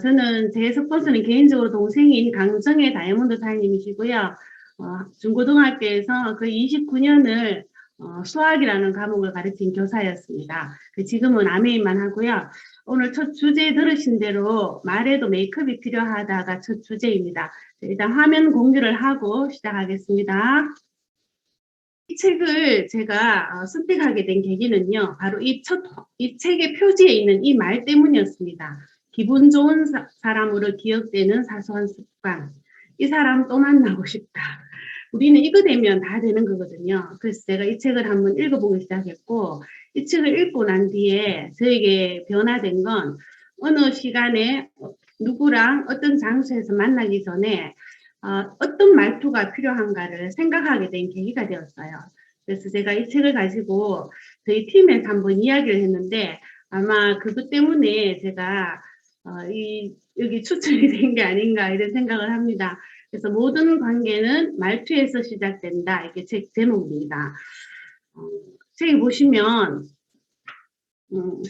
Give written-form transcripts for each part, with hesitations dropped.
저는 제 스폰서는 개인적으로 동생인 강정혜 다이아몬드 사장님이시고요. 중고등학교에서 그 29년을 수학이라는 과목을 가르친 교사였습니다. 지금은 아메인만 하고요. 오늘 첫 주제 들으신 대로 말에도 메이크업이 필요하다가 첫 주제입니다. 일단 화면 공유를 하고 시작하겠습니다. 이 책을 제가 선택하게 된 계기는요. 바로 이 책의 표지에 있는 이 말 때문이었습니다. 기분 좋은 사람으로 기억되는 사소한 습관. 이 사람 또 만나고 싶다. 우리는 이거 되면 다 되는 거거든요. 그래서 제가 이 책을 한번 읽어보기 시작했고, 이 책을 읽고 난 뒤에 저에게 변화된 건 어느 시간에 누구랑 어떤 장소에서 만나기 전에 어떤 말투가 필요한가를 생각하게 된 계기가 되었어요. 그래서 제가 이 책을 가지고 저희 팀에서 한번 이야기를 했는데 아마 그것 때문에 제가 여기 추천이 된 게 아닌가 이런 생각을 합니다. 그래서 모든 관계는 말투에서 시작된다. 이게 책 제목입니다. 책에 보시면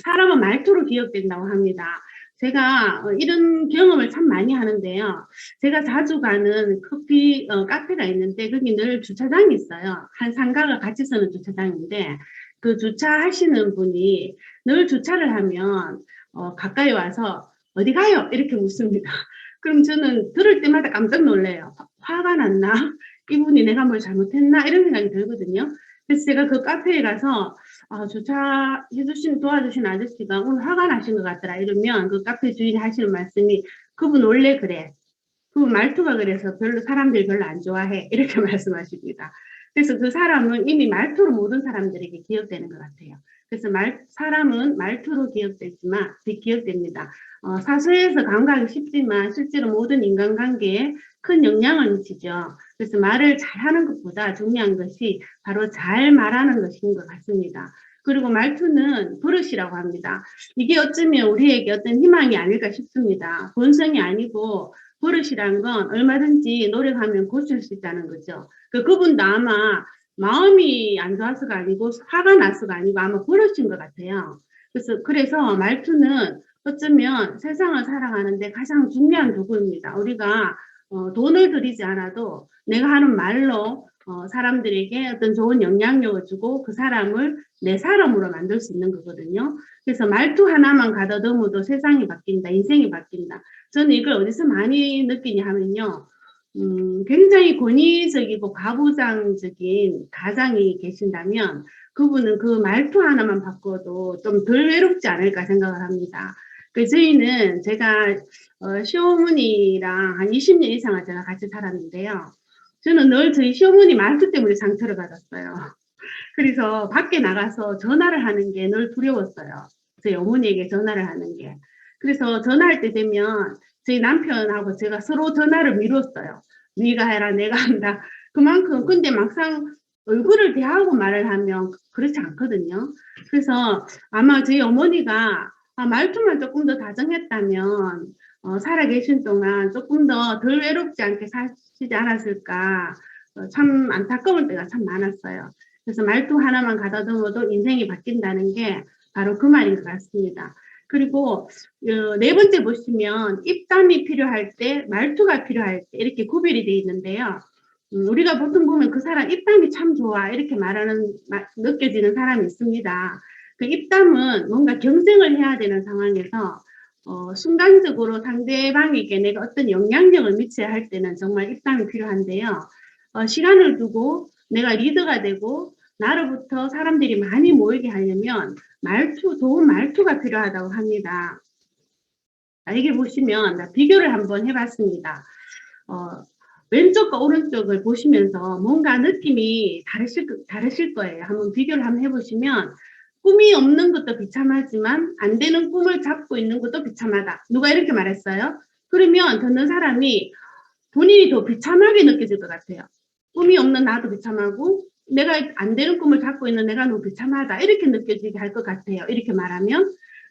사람은 말투로 기억된다고 합니다. 제가 이런 경험을 참 많이 하는데요. 제가 자주 가는 커피 카페가 있는데 거기 늘 주차장이 있어요. 한 상가가 같이 쓰는 주차장인데 그 주차하시는 분이 늘 주차를 하면 가까이 와서 어디 가요? 이렇게 묻습니다. 그럼 저는 들을 때마다 깜짝 놀래요. 화가 났나? 이분이 내가 뭘 잘못했나? 이런 생각이 들거든요. 그래서 제가 그 카페에 가서 도와주신 아저씨가 오늘 화가 나신 것 같더라 이러면 그 카페 주인이 하시는 말씀이 그분 원래 그래. 그분 말투가 그래서 사람들이 별로 안 좋아해. 이렇게 말씀하십니다. 그래서 그 사람은 이미 말투로 모든 사람들에게 기억되는 것 같아요. 그래서 사람은 말투로 기억됩니다. 사소해서 간과하기 쉽지만 실제로 모든 인간관계에 큰 영향을 미치죠. 그래서 말을 잘하는 것보다 중요한 것이 바로 잘 말하는 것인 것 같습니다. 그리고 말투는 버릇이라고 합니다. 이게 어쩌면 우리에게 어떤 희망이 아닐까 싶습니다. 본성이 아니고 버릇이란 건 얼마든지 노력하면 고칠 수 있다는 거죠. 그분도 아마 마음이 안 좋아서가 아니고 화가 나서가 아니고 아마 버릇인 것 같아요. 그래서 말투는 어쩌면 세상을 살아가는데 가장 중요한 도구입니다. 우리가 돈을 들이지 않아도 내가 하는 말로 사람들에게 어떤 좋은 영향력을 주고 그 사람을 내 사람으로 만들 수 있는 거거든요. 그래서 말투 하나만 가다듬어도 세상이 바뀐다, 인생이 바뀐다. 저는 이걸 어디서 많이 느끼냐 하면요. 굉장히 권위적이고 가부장적인 가장이 계신다면 그분은 그 말투 하나만 바꿔도 좀 덜 외롭지 않을까 생각을 합니다. 저희는 제가 시어머니랑 한 20년 이상을 제가 같이 살았는데요. 저는 늘 저희 시어머니 말투 때문에 상처를 받았어요. 그래서 밖에 나가서 전화를 하는 게 늘 두려웠어요. 저희 어머니에게 전화를 하는 게. 그래서 전화할 때 되면 저희 남편하고 제가 서로 전화를 미뤘어요. 네가 해라, 내가 한다. 그만큼 근데 막상 얼굴을 대하고 말을 하면 그렇지 않거든요. 그래서 아마 저희 어머니가 말투만 조금 더 다정했다면 살아계신 동안 조금 더 덜 외롭지 않게 사시지 않았을까. 참 안타까운 때가 참 많았어요. 그래서 말투 하나만 가다듬어도 인생이 바뀐다는 게 바로 그 말인 것 같습니다. 그리고 네 번째 보시면 입담이 필요할 때, 말투가 필요할 때 이렇게 구별이 되어 있는데요. 우리가 보통 보면 그 사람 입담이 참 좋아 이렇게 느껴지는 사람이 있습니다. 그 입담은 뭔가 경쟁을 해야 되는 상황에서 순간적으로 상대방에게 내가 어떤 영향력을 미쳐야 할 때는 정말 입담이 필요한데요. 시간을 두고 내가 리더가 되고 나로부터 사람들이 많이 모이게 하려면 좋은 말투가 필요하다고 합니다. 이게 보시면 비교를 한번 해봤습니다. 왼쪽과 오른쪽을 보시면서 뭔가 느낌이 다르실 거예요. 한번 비교를 한번 해보시면 꿈이 없는 것도 비참하지만 안 되는 꿈을 잡고 있는 것도 비참하다. 누가 이렇게 말했어요? 그러면 듣는 사람이 본인이 더 비참하게 느껴질 것 같아요. 꿈이 없는 나도 비참하고 내가 안 되는 꿈을 갖고 있는 내가 너무 비참하다 이렇게 느껴지게 할 것 같아요. 이렇게 말하면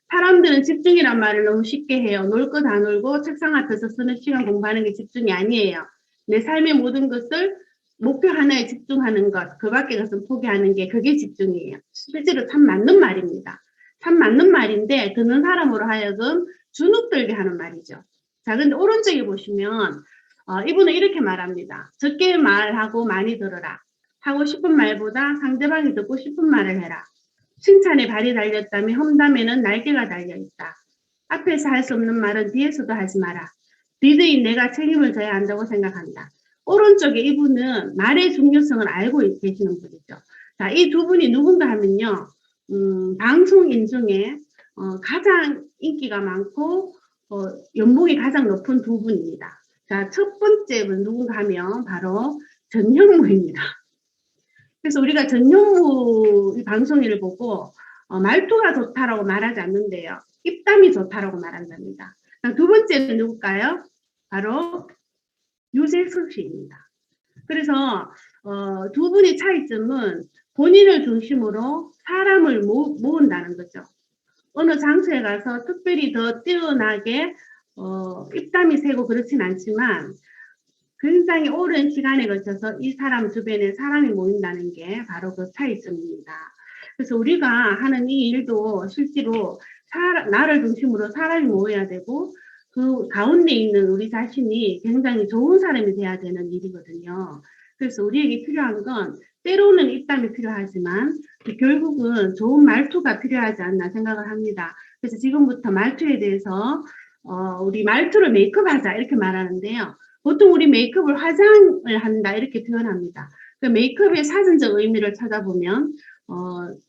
사람들은 집중이란 말을 너무 쉽게 해요. 놀 거 다 놀고 책상 앞에서 쓰는 시간 공부하는 게 집중이 아니에요. 내 삶의 모든 것을 목표 하나에 집중하는 것, 그 밖에 것은 포기하는 게 그게 집중이에요. 실제로 참 맞는 말입니다. 참 맞는 말인데 듣는 사람으로 하여금 주눅 들게 하는 말이죠. 자, 근데 오른쪽에 보시면 이분은 이렇게 말합니다. 적게 말하고 많이 들어라. 하고 싶은 말보다 상대방이 듣고 싶은 말을 해라. 칭찬에 발이 달렸다면 험담에는 날개가 달려있다. 앞에서 할 수 없는 말은 뒤에서도 하지 마라. 리드인 내가 책임을 져야 한다고 생각한다. 오른쪽에 이분은 말의 중요성을 알고 계시는 분이죠. 자, 이 두 분이 누군가 하면요. 방송인 중에 가장 인기가 많고 연봉이 가장 높은 두 분입니다. 자, 첫 번째 분 누군가 하면 바로 전현무입니다. 그래서 우리가 전현무 방송인을 보고 말투가 좋다라고 말하지 않는데요. 입담이 좋다라고 말한답니다. 두 번째는 누굴까요? 바로 유재석 씨입니다. 그래서 두 분의 차이점은 본인을 중심으로 사람을 모은다는 거죠. 어느 장소에 가서 특별히 더 뛰어나게 입담이 세고 그렇진 않지만 굉장히 오랜 시간에 걸쳐서 이 사람 주변에 사람이 모인다는 게 바로 그 차이점입니다. 그래서 우리가 하는 이 일도 실제로 나를 중심으로 사람이 모여야 되고 그 가운데 있는 우리 자신이 굉장히 좋은 사람이 돼야 되는 일이거든요. 그래서 우리에게 필요한 건 때로는 입담이 필요하지만 결국은 좋은 말투가 필요하지 않나 생각을 합니다. 그래서 지금부터 말투에 대해서 우리 말투를 메이크업하자 이렇게 말하는데요. 보통 우리 메이크업을 화장을 한다 이렇게 표현합니다. 그 메이크업의 사전적 의미를 찾아보면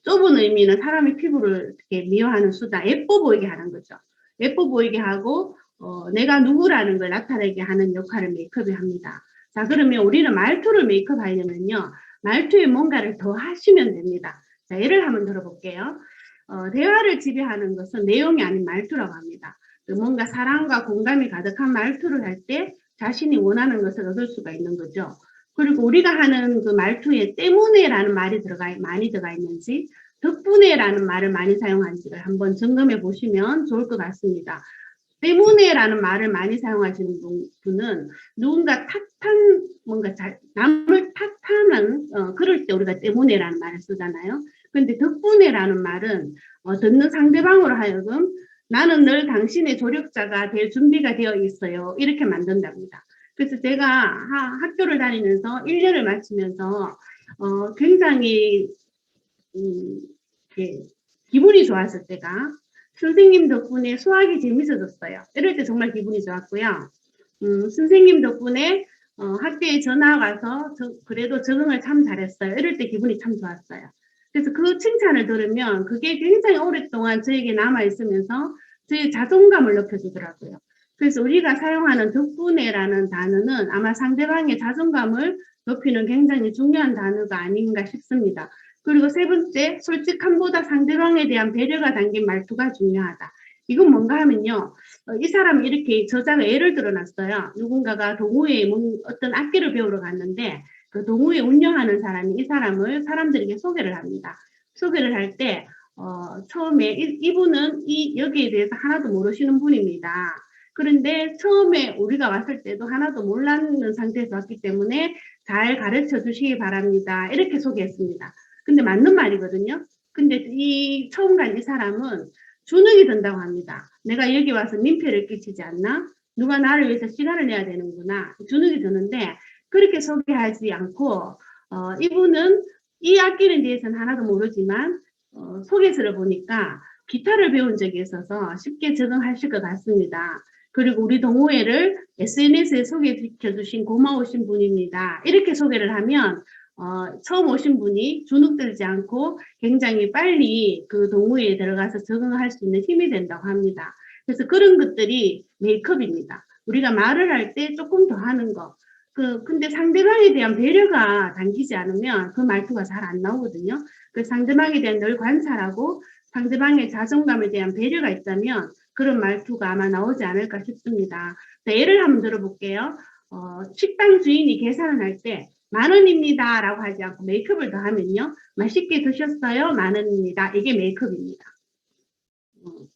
좁은 의미는 사람의 피부를 이렇게 미화하는 수다, 예뻐 보이게 하는 거죠. 예뻐 보이게 하고 내가 누구라는 걸 나타내게 하는 역할을 메이크업이 합니다. 자, 그러면 우리는 말투를 메이크업 하려면요. 말투에 뭔가를 더 하시면 됩니다. 자, 예를 한번 들어볼게요. 대화를 지배하는 것은 내용이 아닌 말투라고 합니다. 뭔가 사랑과 공감이 가득한 말투를 할 때 자신이 원하는 것을 얻을 수가 있는 거죠. 그리고 우리가 하는 그 말투에 때문에라는 말이 많이 들어가 있는지 덕분에라는 말을 많이 사용하는지를 한번 점검해 보시면 좋을 것 같습니다. 때문에라는 말을 많이 사용하시는 분은 누군가 뭔가 남을 탓하는 그럴 때 우리가 때문에라는 말을 쓰잖아요. 그런데 덕분에라는 말은 듣는 상대방으로 하여금 나는 늘 당신의 조력자가 될 준비가 되어 있어요. 이렇게 만든답니다. 그래서 제가 학교를 다니면서 1년을 마치면서 굉장히 기분이 좋았을 때가 선생님 덕분에 수학이 재밌어졌어요. 이럴 때 정말 기분이 좋았고요. 선생님 덕분에 학교에 전화 와서 그래도 적응을 참 잘했어요. 이럴 때 기분이 참 좋았어요. 그래서 그 칭찬을 들으면 그게 굉장히 오랫동안 저에게 남아있으면서 저의 자존감을 높여주더라고요. 그래서 우리가 사용하는 덕분에라는 단어는 아마 상대방의 자존감을 높이는 굉장히 중요한 단어가 아닌가 싶습니다. 그리고 세 번째, 솔직함보다 상대방에 대한 배려가 담긴 말투가 중요하다. 이건 뭔가 하면요. 이 사람이 이렇게 저자가 예를 들어놨어요. 누군가가 동호회에 어떤 악기를 배우러 갔는데 그 동호회 운영하는 사람이 이 사람을 사람들에게 소개를 합니다. 소개를 할 때 처음에 이분은 여기에 대해서 하나도 모르시는 분입니다. 그런데 처음에 우리가 왔을 때도 하나도 몰랐는 상태에서 왔기 때문에 잘 가르쳐 주시기 바랍니다. 이렇게 소개했습니다. 근데 맞는 말이거든요. 근데 이 처음 간 이 사람은 주눅이 든다고 합니다. 내가 여기 와서 민폐를 끼치지 않나? 누가 나를 위해서 시간을 내야 되는구나. 주눅이 드는데 그렇게 소개하지 않고 이분은 이 악기에 대해서는 하나도 모르지만 소개서를 보니까 기타를 배운 적이 있어서 쉽게 적응하실 것 같습니다. 그리고 우리 동호회를 SNS에 소개시켜 주신 고마우신 분입니다. 이렇게 소개를 하면 처음 오신 분이 주눅들지 않고 굉장히 빨리 그 동호회에 들어가서 적응할 수 있는 힘이 된다고 합니다. 그래서 그런 것들이 메이크업입니다. 우리가 말을 할 때 조금 더 하는 거. 근데 상대방에 대한 배려가 담기지 않으면 그 말투가 잘 안 나오거든요. 그 상대방에 대한 늘 관찰하고 상대방의 자존감에 대한 배려가 있다면 그런 말투가 아마 나오지 않을까 싶습니다. 예를 한번 들어볼게요. 식당 주인이 계산을 할 때 만원입니다 라고 하지 않고 메이크업을 더 하면요. 맛있게 드셨어요? 만원입니다. 이게 메이크업입니다.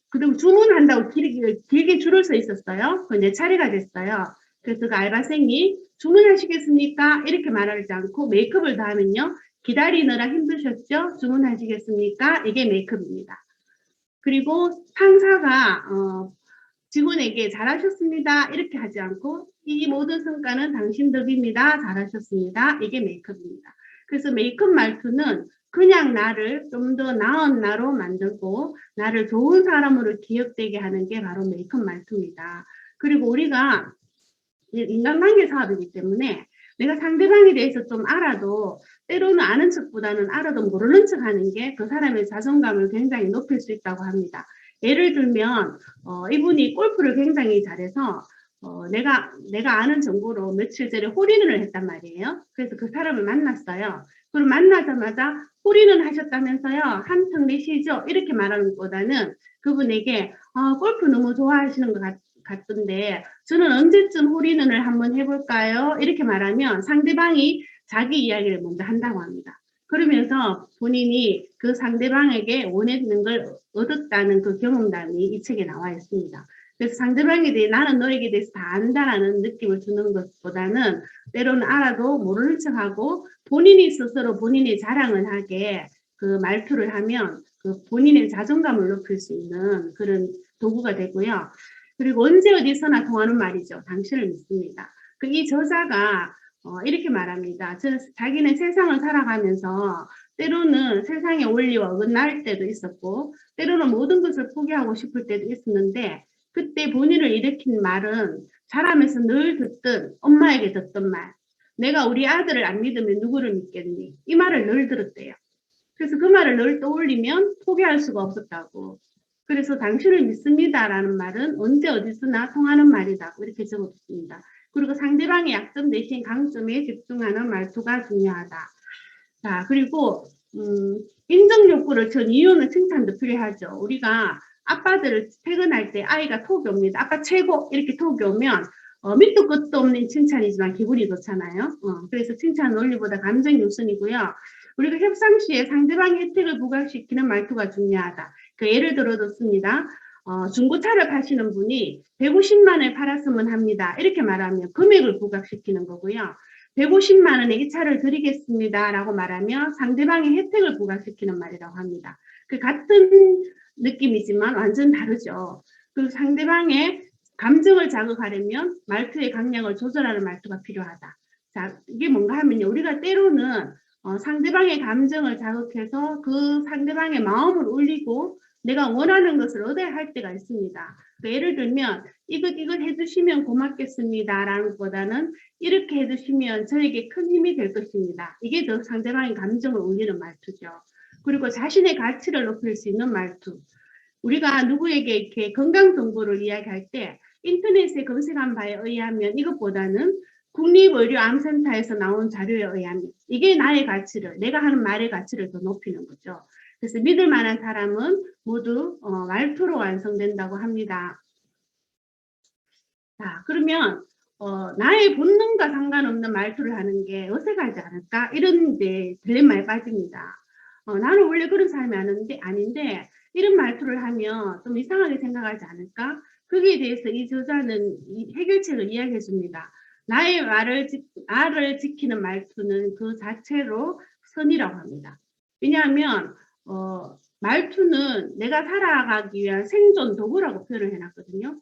그리고 주문한다고 길게 줄을 서 있었어요. 내 차례가 됐어요. 그래서 그 알바생이 주문하시겠습니까? 이렇게 말하지 않고 메이크업을 더 하면요. 기다리느라 힘드셨죠? 주문하시겠습니까? 이게 메이크업입니다. 그리고 상사가 직원에게 잘하셨습니다 이렇게 하지 않고 이 모든 성과는 당신 덕입니다. 잘하셨습니다. 이게 메이크업입니다. 그래서 메이크업 말투는 그냥 나를 좀 더 나은 나로 만들고 나를 좋은 사람으로 기억되게 하는 게 바로 메이크업 말투입니다. 그리고 우리가 인간관계 사업이기 때문에 내가 상대방에 대해서 좀 알아도 때로는 아는 척보다는 알아도 모르는 척 하는 게 그 사람의 자존감을 굉장히 높일 수 있다고 합니다. 예를 들면 이분이 골프를 굉장히 잘해서 내가 아는 정보로 며칠 전에 홀인원을 했단 말이에요. 그래서 그 사람을 만났어요. 그럼 만나자마자 홀인원 하셨다면서요. 한턱 내시죠. 이렇게 말하는 것보다는 그분에게 골프 너무 좋아하시는 것 같던데 저는 언제쯤 홀인원을 한번 해볼까요? 이렇게 말하면 상대방이 자기 이야기를 먼저 한다고 합니다. 그러면서 본인이 그 상대방에게 원했는 걸 얻었다는 그 경험담이 이 책에 나와 있습니다. 그래서 상대방에 대해 나는 너에게 대해서 다 안다라는 느낌을 주는 것보다는 때로는 알아도 모르는 척하고 본인이 스스로 본인의 자랑을 하게 그 말투를 하면 그 본인의 자존감을 높일 수 있는 그런 도구가 되고요. 그리고 언제 어디서나 통하는 말이죠. 당신을 믿습니다. 이 저자가 이렇게 말합니다. 자기는 세상을 살아가면서 때로는 세상의 원리와 어긋날 때도 있었고 때로는 모든 것을 포기하고 싶을 때도 있었는데 그때 본인을 일으킨 말은 자라면서 늘 듣던 엄마에게 듣던 말 내가 우리 아들을 안 믿으면 누구를 믿겠니? 이 말을 늘 들었대요. 그래서 그 말을 늘 떠올리면 포기할 수가 없었다고. 그래서 당신을 믿습니다라는 말은 언제 어디서나 통하는 말이다. 이렇게 적어뒀습니다. 그리고 상대방의 약점 대신 강점에 집중하는 말투가 중요하다. 자, 그리고 인정 욕구를 전 이유는 칭찬도 필요하죠. 우리가 아빠들 퇴근할 때 아이가 톡이 옵니다. 아빠 최고 이렇게 톡이 오면 밑도 끝도 없는 칭찬이지만 기분이 좋잖아요. 그래서 칭찬 논리보다 감정이 우선이고요. 우리가 협상 시에 상대방의 혜택을 부각시키는 말투가 중요하다. 그 예를 들어뒀습니다. 중고차를 파시는 분이 150만을 팔았으면 합니다. 이렇게 말하면 금액을 부각시키는 거고요. 150만 원에 이 차를 드리겠습니다. 라고 말하면 상대방의 혜택을 부각시키는 말이라고 합니다. 그 같은 느낌이지만 완전 다르죠. 그 상대방의 감정을 자극하려면 말투의 강약을 조절하는 말투가 필요하다. 자, 이게 뭔가 하면요. 우리가 때로는 상대방의 감정을 자극해서 그 상대방의 마음을 울리고 내가 원하는 것을 얻어야 할 때가 있습니다. 예를 들면 이것 해주시면 고맙겠습니다 라는 것보다는 이렇게 해주시면 저에게 큰 힘이 될 것입니다. 이게 더 상대방의 감정을 울리는 말투죠. 그리고 자신의 가치를 높일 수 있는 말투. 우리가 누구에게 이렇게 건강 정보를 이야기할 때 인터넷에 검색한 바에 의하면 이것보다는 국립의료암센터에서 나온 자료에 의하면 이게 나의 가치를 내가 하는 말의 가치를 더 높이는 거죠. 그래서 믿을 만한 사람은 모두 말투로 완성된다고 합니다. 자, 그러면 나의 본능과 상관없는 말투를 하는 게 어색하지 않을까? 이런 데 딜레마에 빠집니다. 나는 원래 그런 사람이 아닌데 이런 말투를 하면 좀 이상하게 생각하지 않을까? 거기에 대해서 이 저자는 해결책을 이야기해 줍니다. 나의 말을 지키는 말투는 그 자체로 선이라고 합니다. 왜냐하면 말투는 내가 살아가기 위한 생존 도구라고 표현을 해놨거든요.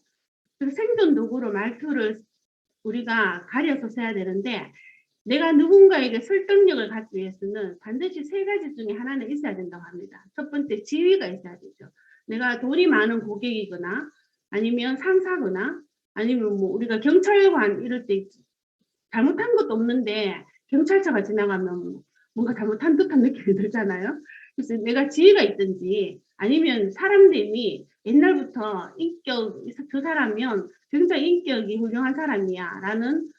그래서 생존 도구로 말투를 우리가 가려서 써야 되는데 내가 누군가에게 설득력을 갖기 위해서는 반드시 세 가지 중에 하나는 있어야 된다고 합니다. 첫 번째, 지위가 있어야 되죠. 내가 돈이 많은 고객이거나 아니면 상사거나 아니면 뭐 우리가 경찰관 이럴 때 잘못한 것도 없는데 경찰차가 지나가면 뭔가 잘못한 듯한 느낌이 들잖아요. 그래서 내가 지위가 있든지 아니면 사람들이 옛날부터 저 사람이면 굉장히 인격이 훌륭한 사람이야 라는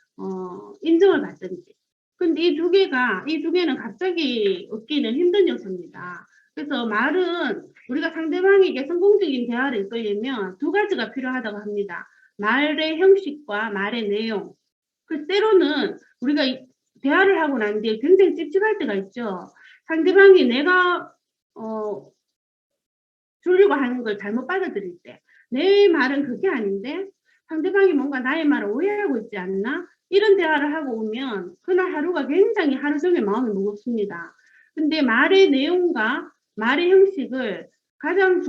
인정을 받든지. 근데 이 두 개는 갑자기 얻기는 힘든 요소입니다. 그래서 말은 우리가 상대방에게 성공적인 대화를 이끌려면 두 가지가 필요하다고 합니다. 말의 형식과 말의 내용. 그 때로는 우리가 대화를 하고 난 뒤에 굉장히 찝찝할 때가 있죠. 상대방이 내가 주려고 하는 걸 잘못 받아들일 때 내 말은 그게 아닌데 상대방이 뭔가 나의 말을 오해하고 있지 않나? 이런 대화를 하고 오면 그날 하루가 굉장히 하루 종일 마음이 무겁습니다. 근데 말의 내용과 말의 형식을 가장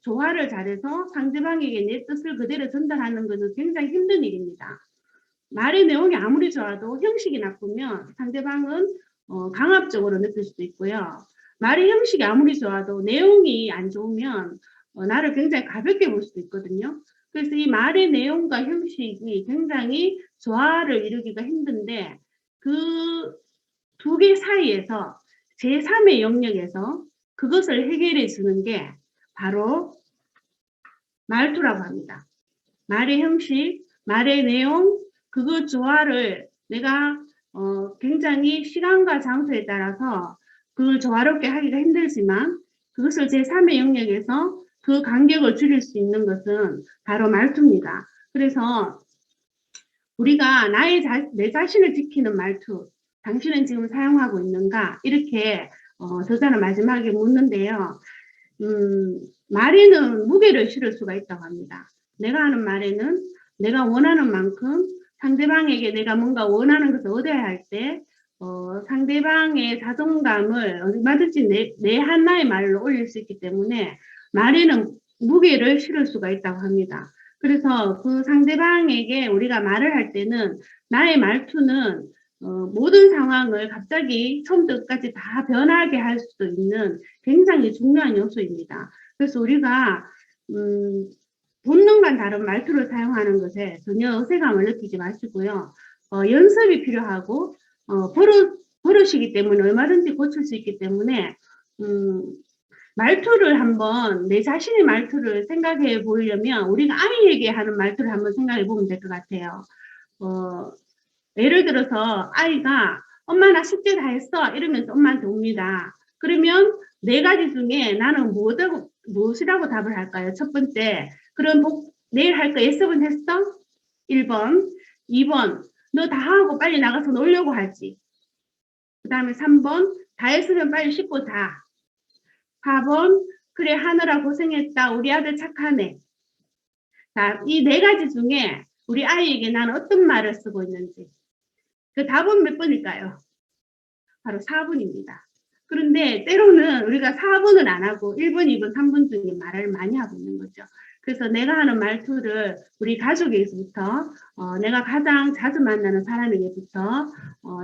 조화를 잘해서 상대방에게 내 뜻을 그대로 전달하는 것은 굉장히 힘든 일입니다. 말의 내용이 아무리 좋아도 형식이 나쁘면 상대방은 강압적으로 느낄 수도 있고요. 말의 형식이 아무리 좋아도 내용이 안 좋으면 나를 굉장히 가볍게 볼 수도 있거든요. 그래서 이 말의 내용과 형식이 굉장히 조화를 이루기가 힘든데 그 두 개 사이에서 제3의 영역에서 그것을 해결해 주는 게 바로 말투라고 합니다. 말의 형식, 말의 내용, 그거 조화를 내가 굉장히 시간과 장소에 따라서 그걸 조화롭게 하기가 힘들지만 그것을 제3의 영역에서 그 간격을 줄일 수 있는 것은 바로 말투입니다. 그래서 우리가 내 자신을 지키는 말투, 당신은 지금 사용하고 있는가? 이렇게 저자는 마지막에 묻는데요. 말에는 무게를 실을 수가 있다고 합니다. 내가 하는 말에는 내가 원하는 만큼 상대방에게 내가 뭔가 원하는 것을 얻어야 할 때 상대방의 자존감을 얼마든지 내 하나의 말로 올릴 수 있기 때문에 말에는 무게를 실을 수가 있다고 합니다. 그래서 그 상대방에게 우리가 말을 할 때는 나의 말투는 모든 상황을 갑자기 처음부터 끝까지 다 변하게 할 수도 있는 굉장히 중요한 요소입니다. 그래서 우리가 본능과 다른 말투를 사용하는 것에 전혀 어색함을 느끼지 마시고요. 연습이 필요하고 버릇이기 때문에 얼마든지 고칠 수 있기 때문에 말투를 한번 내 자신의 말투를 생각해 보려면 우리가 아이에게 하는 말투를 한번 생각해 보면 될 것 같아요. 예를 들어서 아이가 엄마 나 숙제 다 했어 이러면서 엄마한테 옵니다. 그러면 네 가지 중에 나는 무엇이라고 답을 할까요? 첫 번째, 그럼 내일 할 거 예습은 했어? 1번. 2번, 너 다 하고 빨리 나가서 놀려고 하지. 그 다음에 3번, 다 했으면 빨리 씻고 자. 4번, 그래 하느라 고생했다. 우리 아들 착하네. 자, 이 네 가지 중에 우리 아이에게 나는 어떤 말을 쓰고 있는지. 그 답은 몇 번일까요? 바로 4번입니다. 그런데 때로는 우리가 4번을 안 하고 1번, 2번, 3번 중에 말을 많이 하고 있는 거죠. 그래서 내가 하는 말투를 우리 가족에게부터 내가 가장 자주 만나는 사람에게부터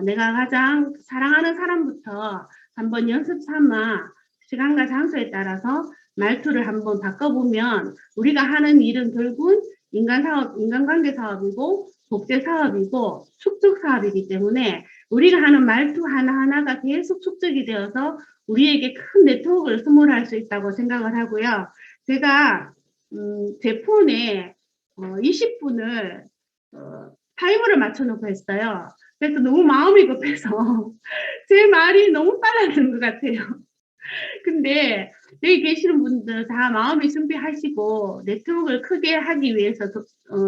내가 가장 사랑하는 사람부터 한번 연습 삼아 시간과 장소에 따라서 말투를 한번 바꿔보면 우리가 하는 일은 결국은 인간관계 사업이고 복제 사업이고 축적 사업이기 때문에 우리가 하는 말투 하나하나가 계속 축적이 되어서 우리에게 큰 네트워크를 선물할 수 있다고 생각을 하고요. 제가 제 폰에 20분을 타이머를 맞춰놓고 했어요. 그래서 너무 마음이 급해서 제 말이 너무 빨라지는 것 같아요. 근데 여기 계시는 분들 다 마음이 준비하시고 네트워크를 크게 하기 위해서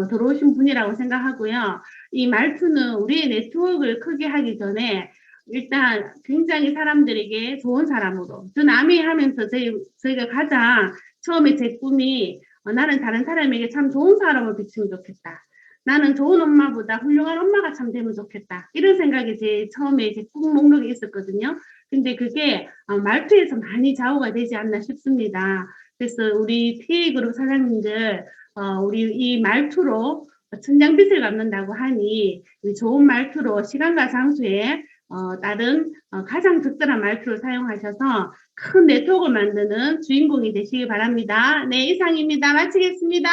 들어오신 분이라고 생각하고요. 이 말투는 우리의 네트워크를 크게 하기 전에 일단 굉장히 사람들에게 좋은 사람으로 저 남이 하면서 저희가 가장 처음에 제 꿈이 나는 다른 사람에게 참 좋은 사람을 비추면 좋겠다. 나는 좋은 엄마보다 훌륭한 엄마가 참 되면 좋겠다. 이런 생각이 처음에 제 꿈 목록에 있었거든요. 근데 그게 말투에서 많이 좌우가 되지 않나 싶습니다. 그래서 우리 PA그룹 사장님들 우리 이 말투로 천장빛을 갚는다고 하니 좋은 말투로 시간과 장소에 다른 가장 적절한 말투를 사용하셔서 큰 네트워크를 만드는 주인공이 되시기 바랍니다. 네, 이상입니다. 마치겠습니다.